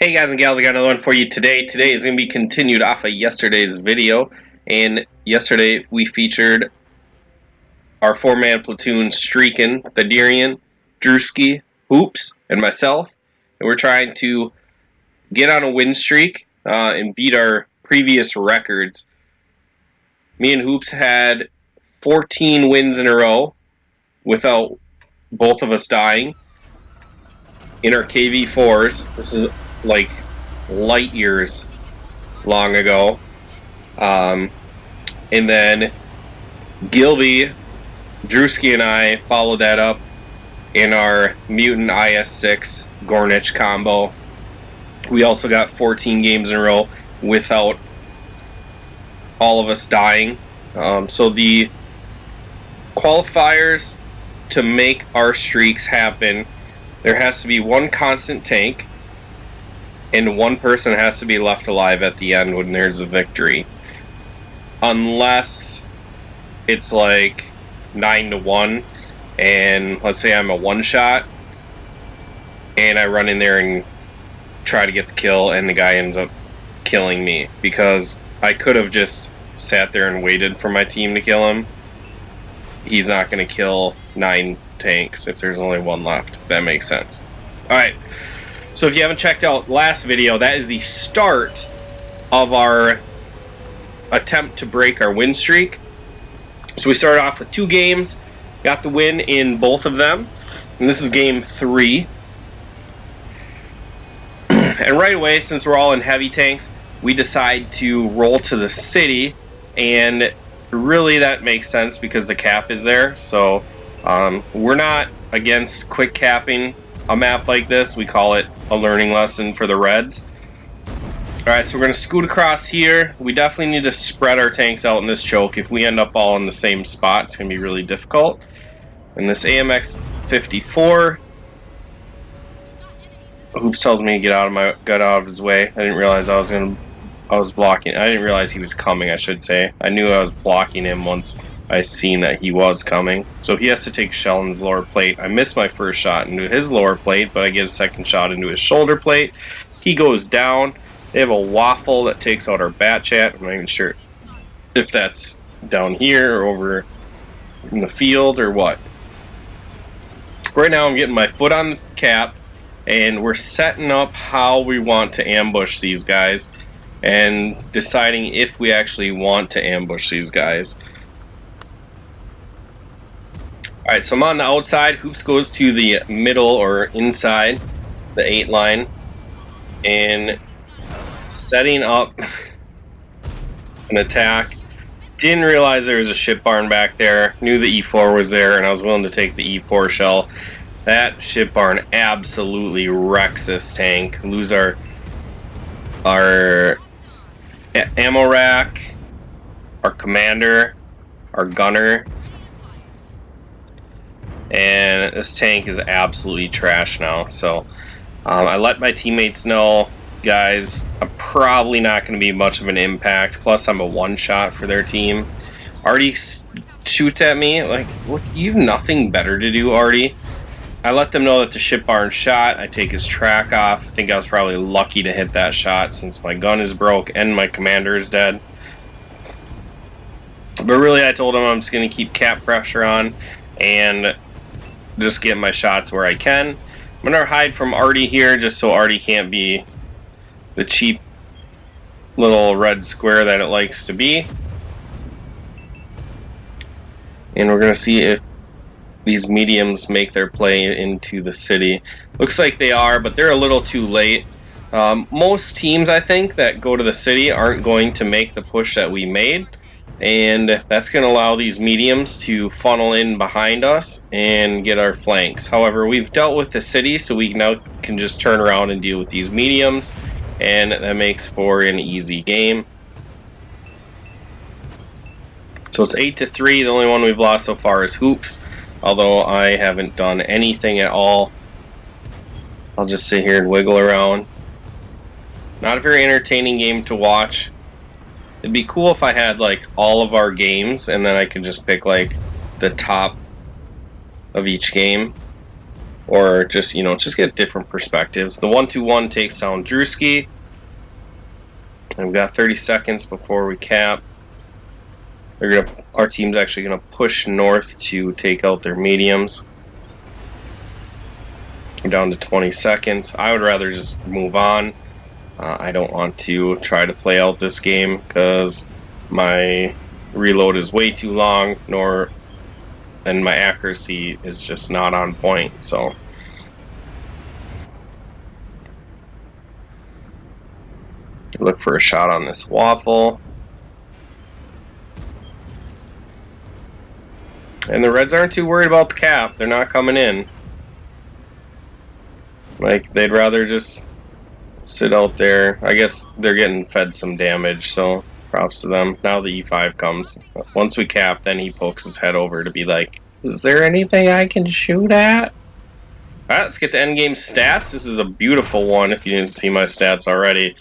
Hey guys and gals, I got another one for you today. Today is going to be continued off of yesterday's video. And yesterday we featured our four-man platoon Streakin, Thaddeurian, Drewski, Hoops, and myself. And we're trying to get on a win streak and beat our previous records. Me and Hoops had 14 wins in a row without both of us dying in our KV4s. This is like light years long ago. And then Gilby, Drewski, and I followed that up in our Mutant IS-6 Gornich combo. We also got 14 games in a row without all of us dying. So the qualifiers to make our streaks happen, there has to be one constant tank, and one person has to be left alive at the end when there's a victory. Unless it's like 9-1, and let's say I'm a one-shot, and I run in there and try to get the kill, and the guy ends up killing me, because I could have just sat there and waited for my team to kill him. He's not going to kill 9 tanks if there's only one left, if that makes sense. Alright. So if you haven't checked out last video, that is the start of our attempt to break our win streak. So we started off with 2 games, got the win in both of them, and this is game 3. And right away, since we're all in heavy tanks, we decide to roll to the city, and really that makes sense because the cap is there. So we're not against quick capping a map like this. We call it a learning lesson for the Reds. Alright, so we're going to scoot across here. We definitely need to spread our tanks out in this choke. If we end up all in the same spot, it's going to be really difficult. And this AMX 54, Hoops tells me to get out of his way. I didn't realize I was blocking. I didn't realize he was coming, I should say. I knew I was blocking him once I seen that he was coming. So he has to take a shell in his lower plate. I missed my first shot into his lower plate, but I get a second shot into his shoulder plate. He goes down. They have a waffle that takes out our bat chat. I'm not even sure if that's down here or over in the field or what. Right now I'm getting my foot on the cap, and we're setting up how we want to ambush these guys and deciding if we actually want to ambush these guys. Alright, so I'm on the outside. Hoops goes to the middle or inside the 8 line and setting up an attack. Didn't realize there was a ship barn back there. Knew the E4 was there, and I was willing to take the E4 shell. That ship barn absolutely wrecks this tank. Lose our ammo rack, our commander, our gunner, and this tank is absolutely trash now. So I let my teammates know, guys, I'm probably not going to be much of an impact. Plus, I'm a one-shot for their team. Artie shoots at me like, look, you have nothing better to do, Artie. I let them know that the ship barn shot. I take his track off. I think I was probably lucky to hit that shot since my gun is broke and my commander is dead. But really, I told him I'm just going to keep cap pressure on and just get my shots where I can. I'm going to hide from Artie here just so Artie can't be the cheap little red square that it likes to be. And we're going to see if these mediums make their play into the city. Looks like they are, but they're a little too late. Most teams, I think, that go to the city aren't going to make the push that we made, and that's going to allow these mediums to funnel in behind us and get our flanks. However, we've dealt with the city, so we now can just turn around and deal with these mediums, and that makes for an easy game. So it's 8-3. The only one we've lost so far is Hoops, although I haven't done anything at all. I'll just sit here and wiggle around. Not a very entertaining game to watch. It'd be cool if I had like all of our games and then I could just pick like the top of each game. or just, you know, just get different perspectives. The 1-2-1 takes down Drewski. And we've got 30 seconds before we cap. Our team's actually gonna push north to take out their mediums. We're down to 20 seconds. I would rather just move on. I don't want to try to play out this game because my reload is way too long, and my accuracy is just not on point. So look for a shot on this waffle. And the Reds aren't too worried about the cap. They're not coming in. Like, they'd rather just sit out there. I guess they're getting fed some damage, so props to them. Now the E5 comes. Once we cap, then he pokes his head over to be like, is there anything I can shoot at? Alright, let's get to endgame stats. This is a beautiful one if you didn't see my stats already.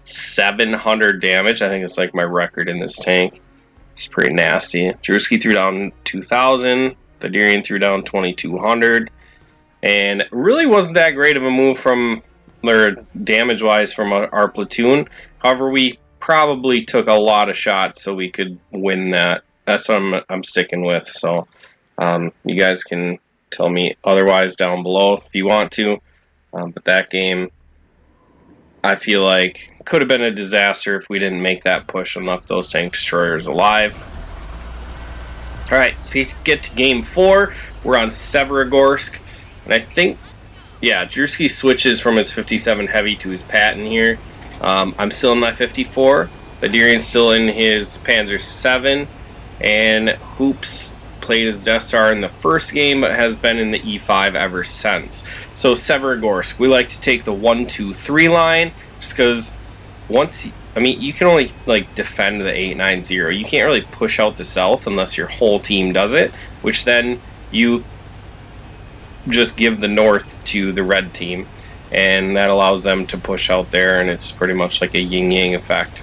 700 damage. I think it's like my record in this tank. It's pretty nasty. Drewski threw down 2,000. Thaddeurian threw down 2,200. And really wasn't that great of a move from, or damage-wise, from our platoon. However, we probably took a lot of shots so we could win that. That's what I'm sticking with. So you guys can tell me otherwise down below if you want to. But that game, I feel like, could have been a disaster if we didn't make that push and left those tank destroyers alive. Alright, so let's get to game 4. We're on Severogorsk. And I think, yeah, Drewski switches from his 57 heavy to his Patton here. I'm still in my 54. Thaddeurian's still in his Panzer 7. And Hoops played his Death Star in the first game, but has been in the E5 ever since. So Severogorsk, we like to take the 1-2-3 line, just because you can only like defend the 890. You can't really push out the south unless your whole team does it, which then you just give the north to the red team, and that allows them to push out there, and it's pretty much like a yin-yang effect.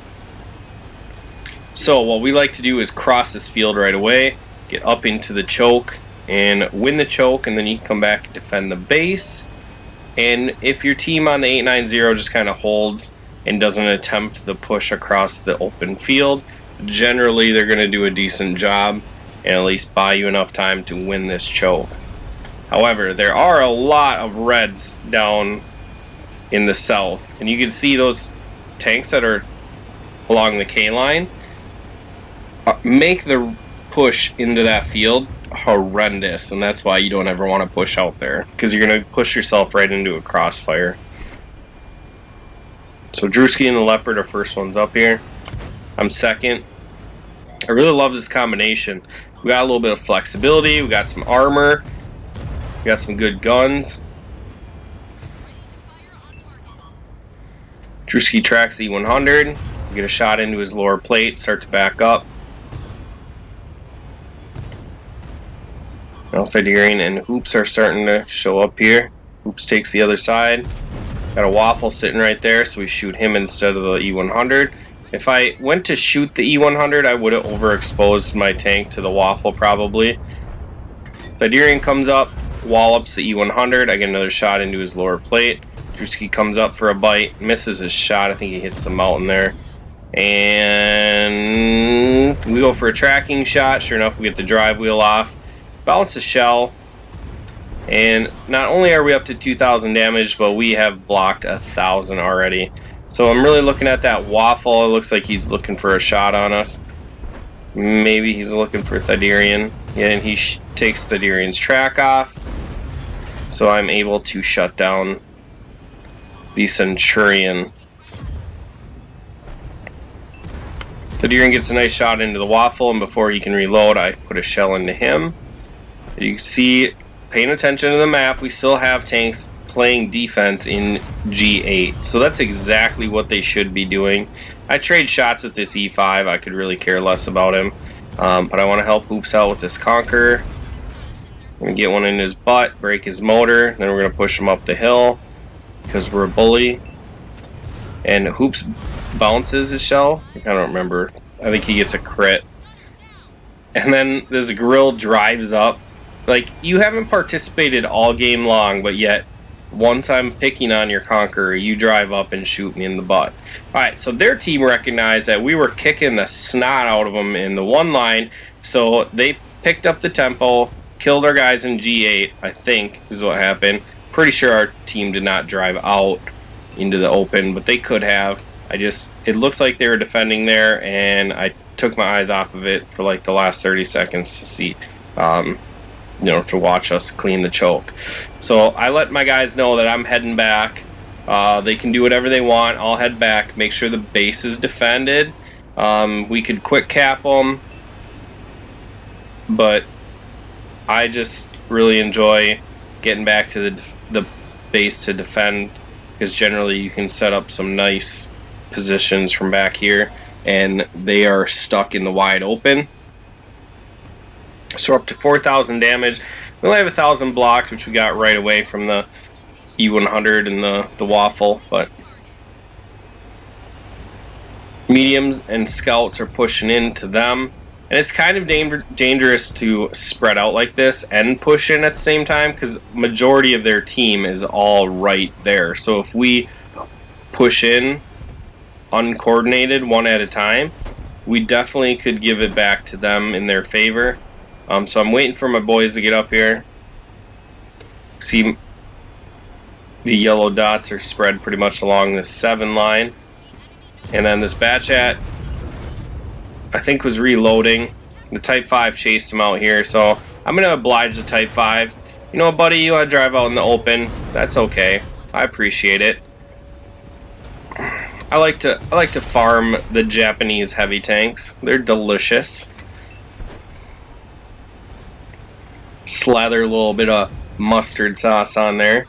So what we like to do is cross this field right away, get up into the choke, and win the choke, and then you can come back and defend the base. And if your team on the 890 just kind of holds and doesn't attempt the push across the open field, generally they're going to do a decent job and at least buy you enough time to win this choke. However, there are a lot of Reds down in the south, and you can see those tanks that are along the K line make the push into that field horrendous, and that's why you don't ever want to push out there, because you're going to push yourself right into a crossfire. So Drewski and the Leopard are first ones up here. I'm second. I really love this combination. We got a little bit of flexibility, we got some armor, we got some good guns. Drewski tracks the E100, get a shot into his lower plate, start to back up. Now Thaddeurian and Hoops are starting to show up here. Hoops takes the other side. Got a waffle sitting right there, so we shoot him instead of the E100. If I went to shoot the E100, I would have overexposed my tank to the waffle probably. Thaddeurian comes up, wallops the E100. I get another shot into his lower plate. Drewski comes up for a bite, misses his shot. I think he hits the mountain there. And we go for a tracking shot. Sure enough, we get the drive wheel off. Bounce a shell. And not only are we up to 2,000 damage, but we have blocked 1,000 already. So I'm really looking at that waffle. It looks like he's looking for a shot on us. Maybe he's looking for Thaddeurian. And he takes Thaddeurian's track off. So I'm able to shut down the Centurion. Thaddeurian gets a nice shot into the waffle, and before he can reload, I put a shell into him. You can see, paying attention to the map, we still have tanks playing defense in G8. So that's exactly what they should be doing. I trade shots with this E5. I could really care less about him. But I want to help Hoops out with this Conqueror. I'm going to get one in his butt, break his motor, then we're going to push him up the hill because we're a bully. And Hoops bounces his shell. I don't remember. I think he gets a crit. And then this grill drives up like, you haven't participated all game long, but yet once I'm picking on your Conqueror, you drive up and shoot me in the butt. Alright, so their team recognized that we were kicking the snot out of them in the one line, so they picked up the tempo, killed our guys in G8, I think is what happened. Pretty sure our team did not drive out into the open, but they could have. It looked like they were defending there, and I took my eyes off of it for like the last 30 seconds to see, to watch us clean the choke. So I let my guys know that I'm heading back. They can do whatever they want. I'll head back, make sure the base is defended. We could quick cap them, but I just really enjoy getting back to the base to defend, because generally you can set up some nice positions from back here, and they are stuck in the wide open. So up to 4,000 damage. We only have 1,000 blocks, which we got right away from the E100 and the waffle, but mediums and scouts are pushing into them. And it's kind of dangerous to spread out like this and push in at the same time, because majority of their team is all right there. So if we push in uncoordinated one at a time, we definitely could give it back to them in their favor. So I'm waiting for my boys to get up here. See, the yellow dots are spread pretty much along this 7 line. And then this Batchat, I think, was reloading. The Type 5 chased him out here, so I'm going to oblige the Type 5. You know, buddy, you want to drive out in the open? That's okay. I appreciate it. I like to farm the Japanese heavy tanks. They're delicious. Slather a little bit of mustard sauce on there.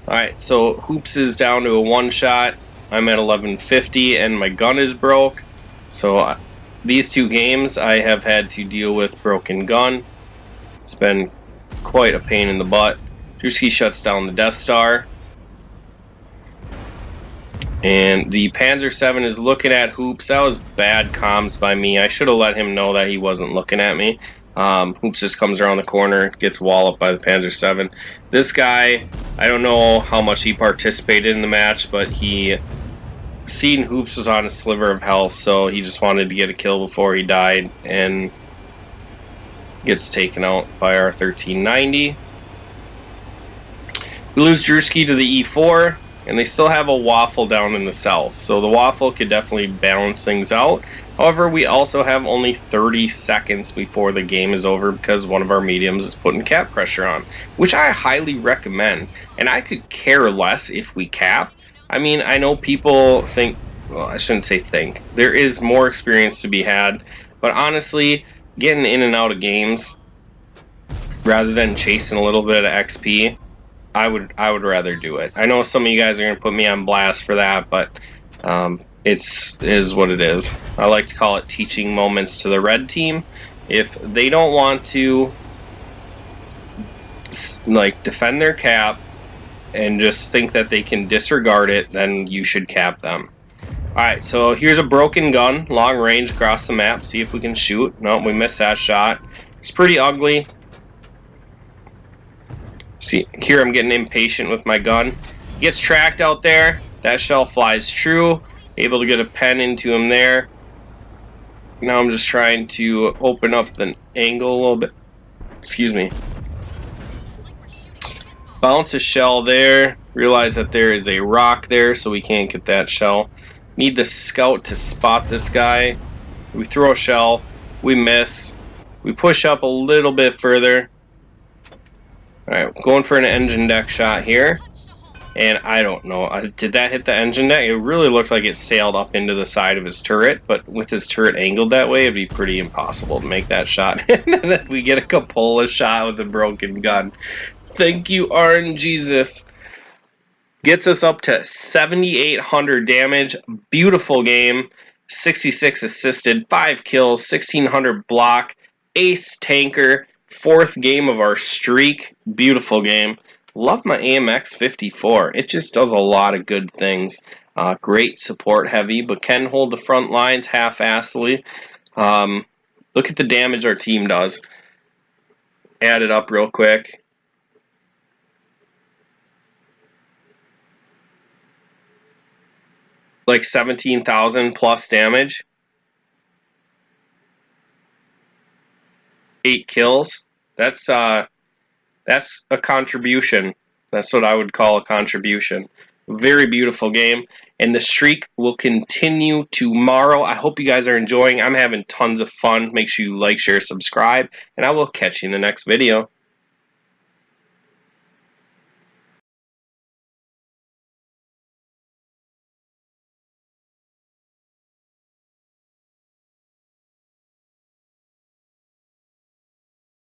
Alright, so Hoops is down to a 1-shot. I'm at 1150 and my gun is broke. So these 2 games I have had to deal with broken gun. It's been quite a pain in the butt. Drewski shuts down the Death Star. And the Panzer 7 is looking at Hoops. That was bad comms by me. I should have let him know that he wasn't looking at me. Hoops just comes around the corner, gets walloped by the Panzer 7. This guy, I don't know how much he participated in the match, but he seen Hoops was on a sliver of health, so he just wanted to get a kill before he died, and gets taken out by our 1390. We lose Drewski to the E4, and they still have a waffle down in the south, so the waffle could definitely balance things out. However, we also have only 30 seconds before the game is over, because one of our mediums is putting cap pressure on, which I highly recommend. And I could care less if we cap. I mean, I know people think, well, I shouldn't say think, there is more experience to be had, but honestly, getting in and out of games rather than chasing a little bit of XP, I would rather do it. I know some of you guys are going to put me on blast for that, but it is what it is. I like to call it teaching moments to the red team. If they don't want to defend their cap and just think that they can disregard it, then you should cap them. Alright, so here's a broken gun, long range across the map. See if we can shoot. No, we missed that shot. It's pretty ugly. See, here I'm getting impatient with my gun. Gets tracked out there. That shell flies true. Able to get a pen into him there. Now I'm just trying to open up the angle a little bit. Excuse me. Bounce a shell there. Realize that there is a rock there, so we can't get that shell. Need the scout to spot this guy. We throw a shell. We miss. We push up a little bit further. Alright, going for an engine deck shot here. And I don't know, did that hit the engine deck? It really looked like it sailed up into the side of his turret, but with his turret angled that way, it'd be pretty impossible to make that shot. And then we get a Cupola shot with a broken gun. Thank you, RNGesus. Gets us up to 7,800 damage. Beautiful game. 66 assisted, 5 kills, 1,600 block. Ace tanker. 4th game of our streak. Beautiful game. Love my AMX 54. It just does a lot of good things. Great support heavy, but can hold the front lines half-assedly. Look at the damage our team does. add it up real quick. Like 17,000 plus damage. 8 kills. That's a contribution. That's what I would call a contribution. Very beautiful game. And the streak will continue tomorrow. I hope you guys are enjoying. I'm having tons of fun. Make sure you like, share, subscribe. And I will catch you in the next video.